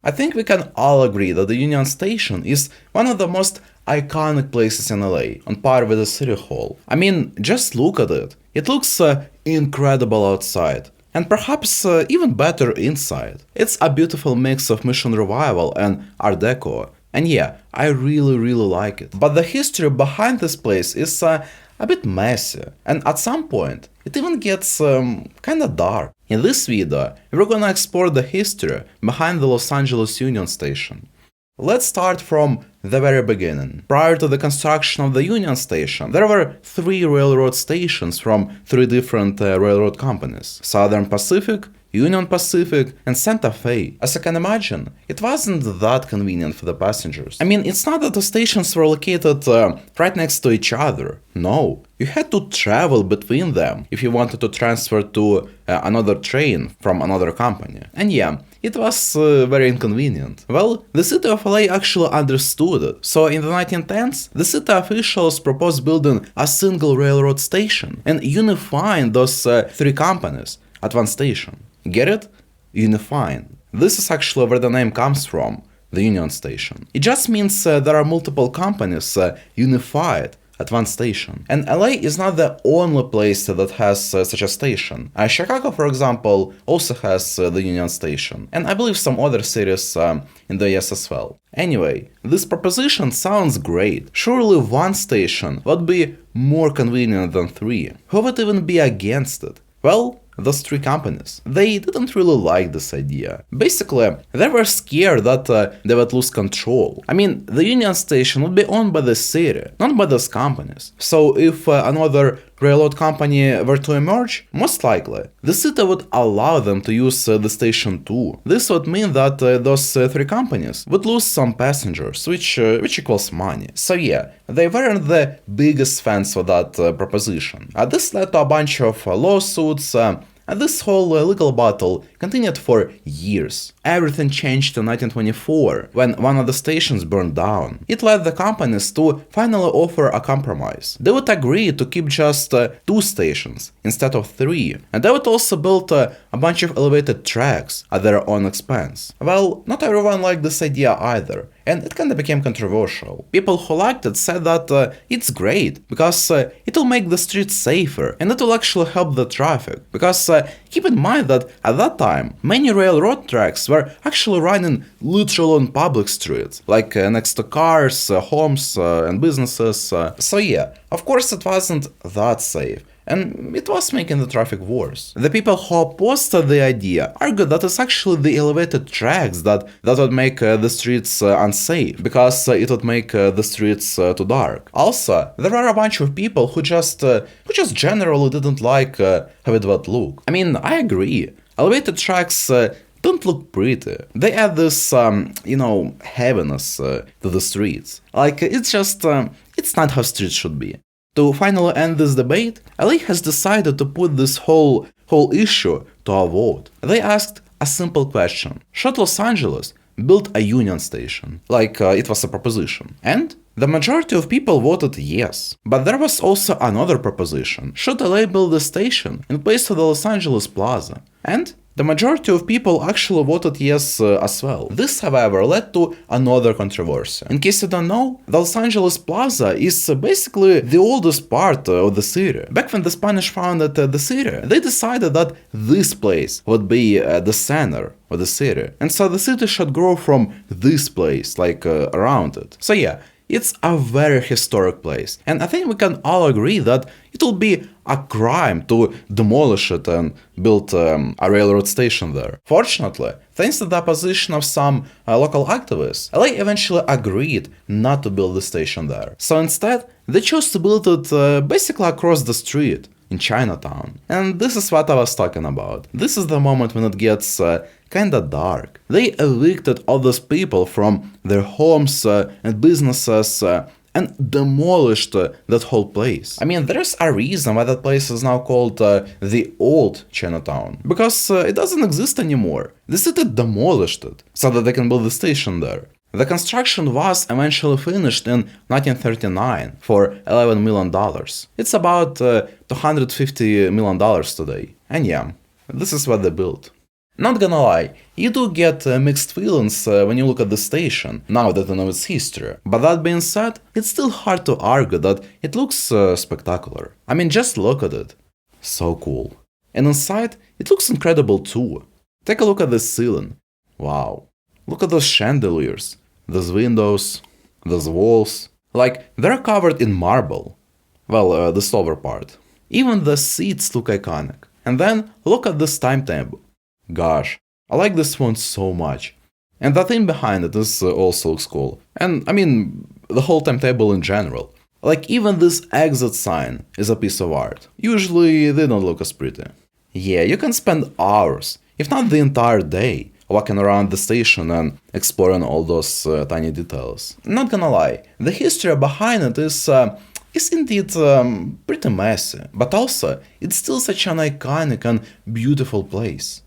I think we can all agree that the Union Station is one of the most iconic places in LA, on par with the City Hall. I mean, just look at it. It looks incredible outside, and perhaps even better inside. It's a beautiful mix of Mission Revival and Art Deco, and yeah, I really like it. But the history behind this place is a bit messy, and at some point it even gets kinda dark. In this video, we're gonna explore the history behind the Los Angeles Union Station. Let's start from the very beginning. Prior to the construction of the Union Station, there were 3 railroad stations from 3 different railroad companies: Southern Pacific, Union Pacific, and Santa Fe. As you can imagine, it wasn't that convenient for the passengers. I mean, it's not that the stations were located right next to each other. No, you had to travel between them if you wanted to transfer to another train from another company. And yeah, it was very inconvenient. Well, the city of LA actually understood it. So in the 1910s, the city officials proposed building a single railroad station and unifying those 3 companies at one station. Get it? Unifying. This is actually where the name comes from, the Union Station. It just means there are multiple companies unified at one station. And LA is not the only place that has such a station. Chicago, for example, also has the Union Station, and I believe some other cities in the US as well. Anyway, this proposition sounds great. Surely one station would be more convenient than 3. Who would even be against it? Well, those 3 companies. They didn't really like this idea. Basically, they were scared that they would lose control. I mean, the Union Station would be owned by the city, not by those companies. So if another railroad company were to emerge, most likely, the city would allow them to use the station too. This would mean that those 3 companies would lose some passengers, which equals money. So yeah, they weren't the biggest fans of that proposition. This led to a bunch of lawsuits, and this whole legal battle continued for years. Everything changed in 1924, when one of the stations burned down. It led the companies to finally offer a compromise. They would agree to keep just 2 stations instead of 3, and they would also build a bunch of elevated tracks at their own expense. Well, not everyone liked this idea either, and it kinda became controversial. People who liked it said that it's great, because it will make the streets safer, and it will actually help the traffic, because keep in mind that at that time, many railroad tracks were actually running literally on public streets, like next to cars, homes, and businesses. So yeah, of course it wasn't that safe, and it was making the traffic worse. The people who opposed the idea argued that it's actually the elevated tracks that would make the streets unsafe, because it would make the streets too dark. Also, there are a bunch of people who just generally didn't like how it would look. I mean, I agree. Elevated tracks don't look pretty. They add this, heaviness to the streets. Like, it's just, it's not how streets should be. To finally end this debate, LA has decided to put this whole issue to a vote. They asked a simple question: should Los Angeles build a Union Station? Like it was a proposition. And the majority of people voted yes. But there was also another proposition: should LA build a station in place of the Los Angeles Plaza? And the majority of people actually voted yes as well. This, however, led to another controversy. In case you don't know, the Los Angeles Plaza is basically the oldest part of the city. Back when the Spanish founded the city, they decided that this place would be the center of the city. And so the city should grow from this place, like around it. So yeah, it's a very historic place, and I think we can all agree that it will be a crime to demolish it and build a railroad station there. Fortunately, thanks to the opposition of some local activists, LA eventually agreed not to build the station there. So instead, they chose to build it basically across the street, in Chinatown. And this is what I was talking about. This is the moment when it gets kinda dark. They evicted all those people from their homes and businesses and demolished that whole place. I mean, there's a reason why that place is now called the Old Chinatown, because it doesn't exist anymore. The city demolished it so that they can build a station there. The construction was eventually finished in 1939 for $11 million. It's about $250 million today. And yeah, this is what they built. Not gonna lie, you do get mixed feelings when you look at the station, now that you know its history. But that being said, it's still hard to argue that it looks spectacular. I mean, just look at it. So cool. And inside, it looks incredible too. Take a look at the ceiling. Wow. Look at those chandeliers, those windows, those walls. Like, they're covered in marble. Well, the silver part. Even the seats look iconic. And then, look at this timetable. Gosh, I like this one so much. And the thing behind it is also looks cool. And, I mean, the whole timetable in general. Like, even this exit sign is a piece of art. Usually, they don't look as pretty. Yeah, you can spend hours, if not the entire day, walking around the station and exploring all those tiny details. Not gonna lie, the history behind it is indeed pretty messy, but also it's still such an iconic and beautiful place.